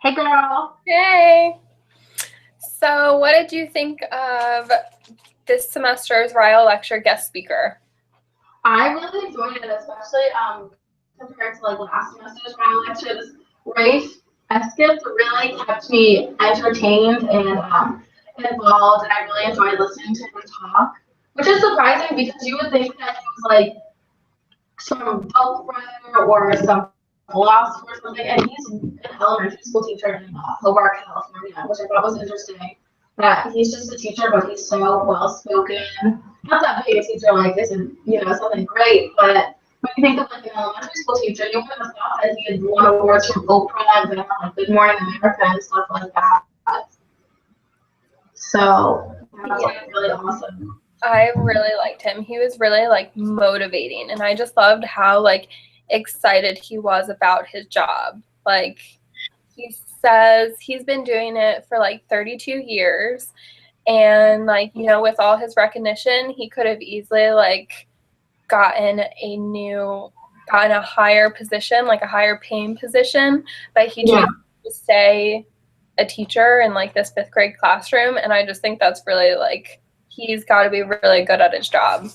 Hey girl. Hey. So, what did you think of this semester's Riall Lecture guest speaker? I really enjoyed it, especially compared to like last semester's final lectures. Rafe Eskith really kept me entertained and involved, and I really enjoyed listening to him talk. Which is surprising because you would think that he was like some book writer or some philosopher or something, and he's an elementary school teacher in Hobart, California, which I thought was interesting. That he's just a teacher, but he's so well spoken. Not that being a teacher like isn't something great, but when you think of like an elementary school teacher, you would have thought that he had won awards from Oprah and been on like Good Morning America and stuff like that. So that's Yeah, like really awesome. I really liked him. He was really like motivating, and I just loved how like excited he was about his job. Like he says he's been doing it for like 32 years, and like, with all his recognition, he could have easily like gotten gotten a higher position, like a higher paying position, but he Yeah. chose to stay a teacher in like this fifth grade classroom. And I just think that's really like, he's got to be really good at his job.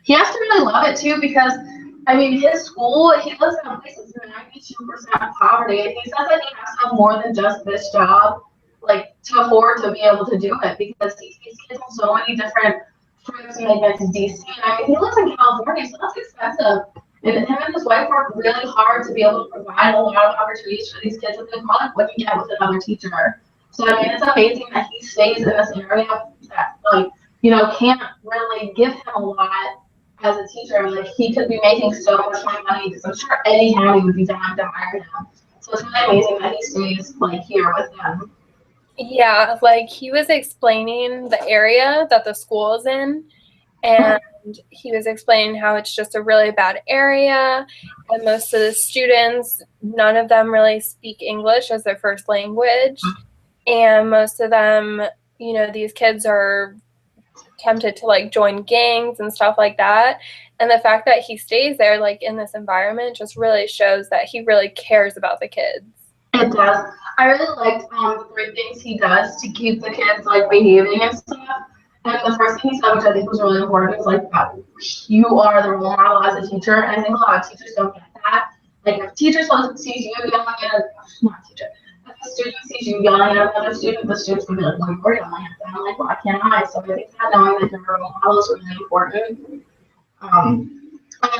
He has to really love it too because, I mean, his school, he lives in a place that's 92% poverty, and he says that he has to have more than just this job, like, to afford to be able to do it because he sees kids on so many different trips when they get to DC. And I mean, he lives in California, so that's expensive. And him and his wife work really hard to be able to provide a lot of opportunities for these kids that they probably wouldn't get with another teacher. So, I mean, it's amazing that he stays in this area that, like, can't really give him a lot as a teacher. Like, he could be making so much more money because I'm sure Eddie County would be dying to hire him. So it's really amazing that he stays like here with them. Yeah, like he was explaining the area that the school is in, and he was explaining how it's just a really bad area, and most of the students, none of them really speak English as their first language, and most of them, these kids are tempted to like join gangs and stuff like that. And the fact that he stays there like in this environment just really shows that he really cares about the kids. It does. I really liked the three things he does to keep the kids like behaving and stuff. And the first thing he said, which I think was really important, was like that you are the role model as a teacher. And I think a lot of teachers don't get that. Like if teachers sees you yelling at a not teacher, if a student sees you yelling at another student, the student's gonna be like, well, you're yelling at them. Like, why can't I? So I think that knowing that you're a role model is really important. And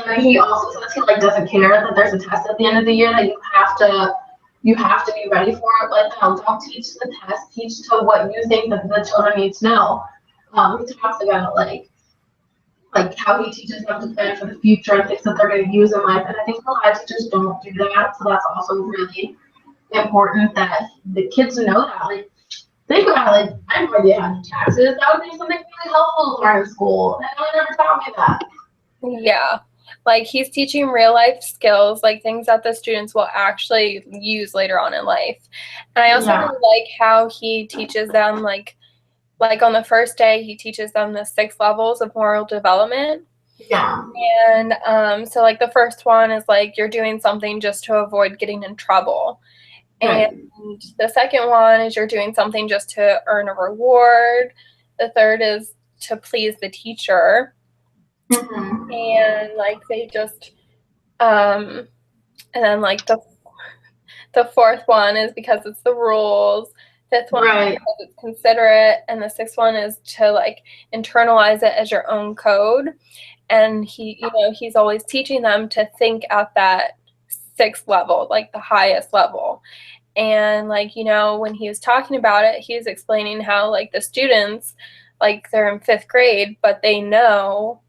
then he also says he like doesn't care that there's a test at the end of the year that you have to be ready for it. Like, no, don't teach the test. Teach to what you think that the children need to know. He talks about like how he teaches them to plan for the future and things that they're going to use in life. And I think a lot of teachers don't do that. So that's also really important that the kids know that. Like, think about it. Like, I have no idea how to do taxes. That would be something really helpful to learn in school. And no one ever taught me that. Yeah. Like he's teaching real life skills, like things that the students will actually use later on in life. And I also Yeah. really like how he teaches them like on the first day he teaches them the 6 levels of moral development. Yeah. And so like the first one is like you're doing something just to avoid getting in trouble. Right. And the second one is you're doing something just to earn a reward. The third is to please the teacher. Mm-hmm. And like they just and then like the fourth one is because it's the rules. Fifth one is Right. because it's considerate, and the sixth one is to like internalize it as your own code. And he's always teaching them to think at that sixth level, like the highest level. And like, when he was talking about it, he was explaining how like the students, like they're in fifth grade, but they know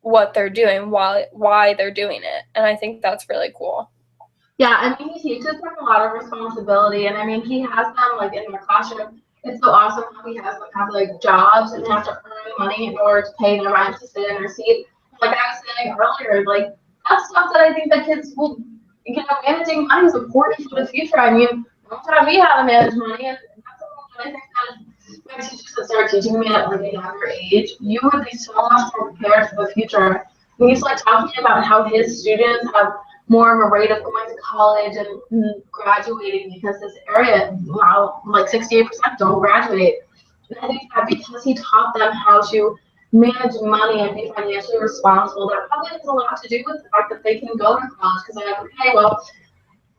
what they're doing, why they're doing it. And I think that's really cool. Yeah, I mean, he teaches them a lot of responsibility, and I mean, he has them like in their classroom. It's so awesome how he has them have like jobs and have to earn money in order to pay their rent to sit in their seat. Like I was saying earlier, like that's stuff that I think that kids will, managing money is important for the future. I mean, don't taught me how to manage money, and that's something that I think that my teachers that start teaching me at like a younger age, you would be so much more prepared for the future. And he's like talking about how his students have more of a rate of going to college and graduating, because this area, wow, like 68% don't graduate. And I think that because he taught them how to manage money and be financially responsible, that probably has a lot to do with the fact that they can go to college, because they're like, okay, well,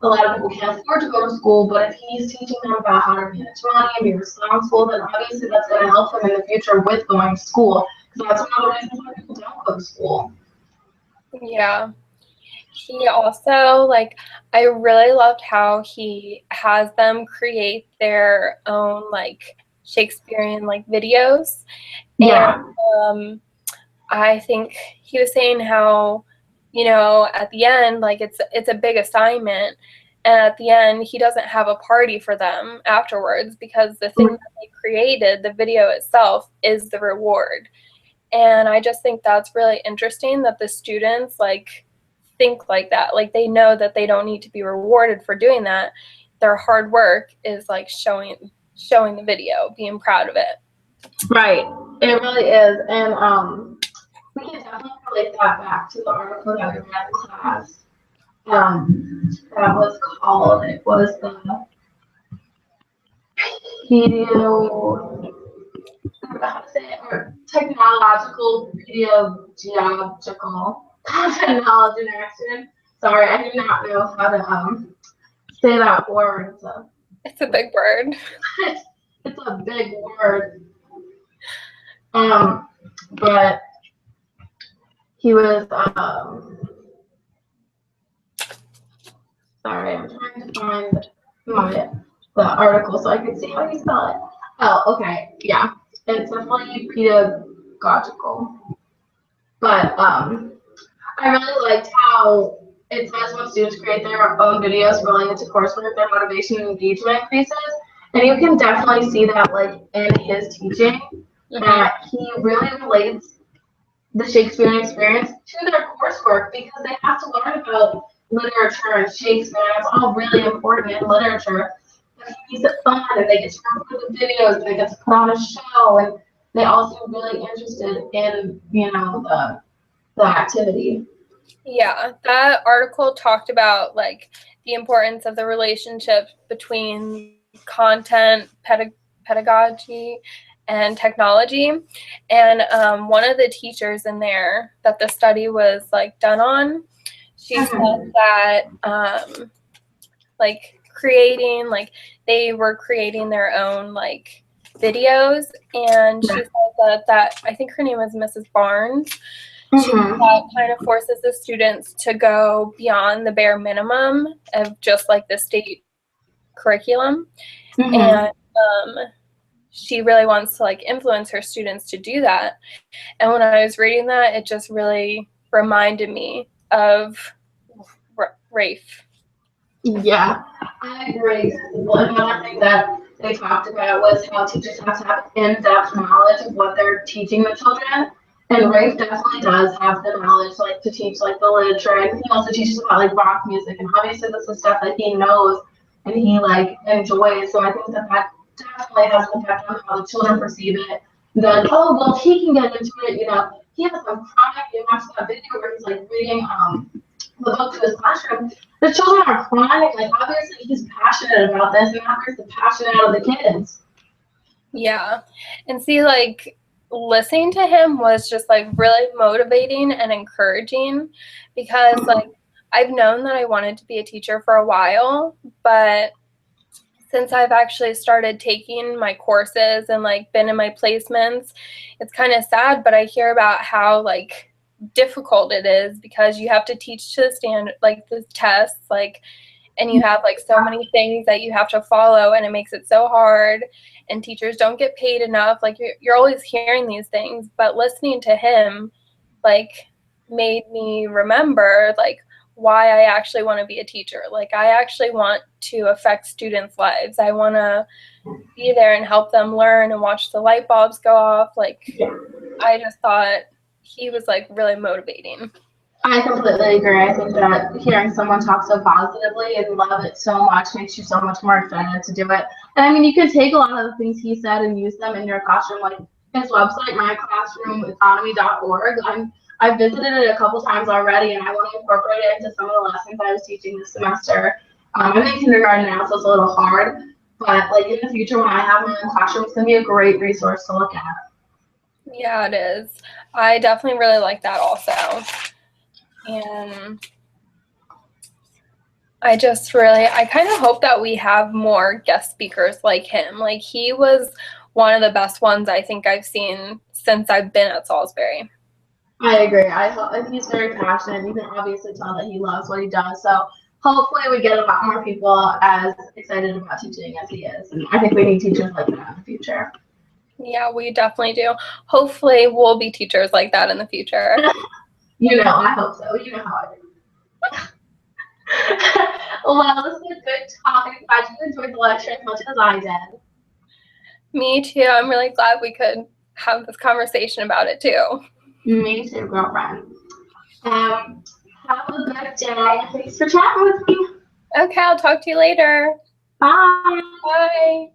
a lot of people can't afford to go to school, but if he's teaching them about how to manage money and be responsible, then obviously that's going to help them in the future with going to school. Because that's one of the reasons why people don't go to school. Yeah. He also, like, I really loved how he has them create their own, like, Shakespearean, like, videos. Yeah. And I think he was saying how, you know, at the end, like, it's a big assignment, and at the end he doesn't have a party for them afterwards, because the thing that they created, the video itself, is the reward. And I just think that's really interesting that the students, like, think like that. Like, they know that they don't need to be rewarded for doing that. Their hard work is, like, showing the video, being proud of it. Right. It really is. And we can definitely relate that back to the article that we read in class. That was called, it was the pedio, I don't know how to say it, or technological pedagogical content knowledge in action. Sorry, I do not know how to say that word. So It's a big word. it's a big word. But he was sorry, I'm trying to find the article so I can see how you spell it. Oh, okay, yeah, it's definitely pedagogical. But I really liked how it says when students create their own videos related to coursework, their motivation and engagement increases. And you can definitely see that, like, in his teaching, that he really relates the Shakespearean experience to their coursework, because they have to learn about literature and Shakespeare. It's all really important in literature. But he makes it fun, and they get to record the videos, and they get to put on a show, and they also really interested in, you know, the activity. Yeah, that article talked about, like, the importance of the relationship between content, pedagogy, and technology. And one of the teachers in there that the study was, like, done on, she said that like, creating, like, they were creating their own, like, videos, and she said that I think her name was Mrs. Barnes. She that kind of forces the students to go beyond the bare minimum of just, like, the state curriculum. And she really wants to, like, influence her students to do that. And when I was reading that, it just really reminded me of Rafe. Yeah, I agree. One thing that they talked about was how teachers have to have in-depth knowledge of what they're teaching the children. And Rafe definitely does have the knowledge, like, to teach, like, the literature, and he also teaches about, like, rock music, and obviously this is stuff that he knows and he, like, enjoys. So I think that definitely has an effect on how the children perceive it. Then, oh well, if he can get into it, you know, he has some chronic. You watch that video where he's, like, reading the book to his classroom. The children are crying. Like, obviously he's passionate about this, and that brings the passion out of the kids. Yeah. And see, like, listening to him was just, like, really motivating and encouraging, because, like, I've known that I wanted to be a teacher for a while, but since I've actually started taking my courses and, like, been in my placements, it's kind of sad, but I hear about how, like, difficult it is, because you have to teach to the standard, like, the tests, like, and you have, like, so many things that you have to follow, and it makes it so hard, and teachers don't get paid enough. Like, you're always hearing these things, but listening to him, like, made me remember, like, why I actually want to be a teacher. Like, I actually want to affect students' lives. I want to be there and help them learn and watch the light bulbs go off. Like, I just thought he was, like, really motivating. I completely agree. I think that hearing someone talk so positively and love it so much makes you so much more excited to do it. And I mean, you can take a lot of the things he said and use them in your classroom, like his website, myclassroomeconomy.org. I've visited it a couple times already, and I want to incorporate it into some of the lessons I was teaching this semester. I'm in kindergarten now, so it's a little hard, but like in the future when I have them in the classroom, it's going to be a great resource to look at. Yeah, it is. I definitely really like that also. And I kind of hope that we have more guest speakers like him. Like, he was one of the best ones I think I've seen since I've been at Salisbury. I agree. He's very passionate. You can obviously tell that he loves what he does. So hopefully we get a lot more people as excited about teaching as he is. And I think we need teachers like that in the future. Yeah, we definitely do. Hopefully we'll be teachers like that in the future. I hope so. You know how I do. Well, this was a good talk. I'm glad you enjoyed the lecture as much as I did. Me too. I'm really glad we could have this conversation about it too. Me too, girlfriend. Have a good day. Thanks for chatting with me. Okay, I'll talk to you later. Bye. Bye.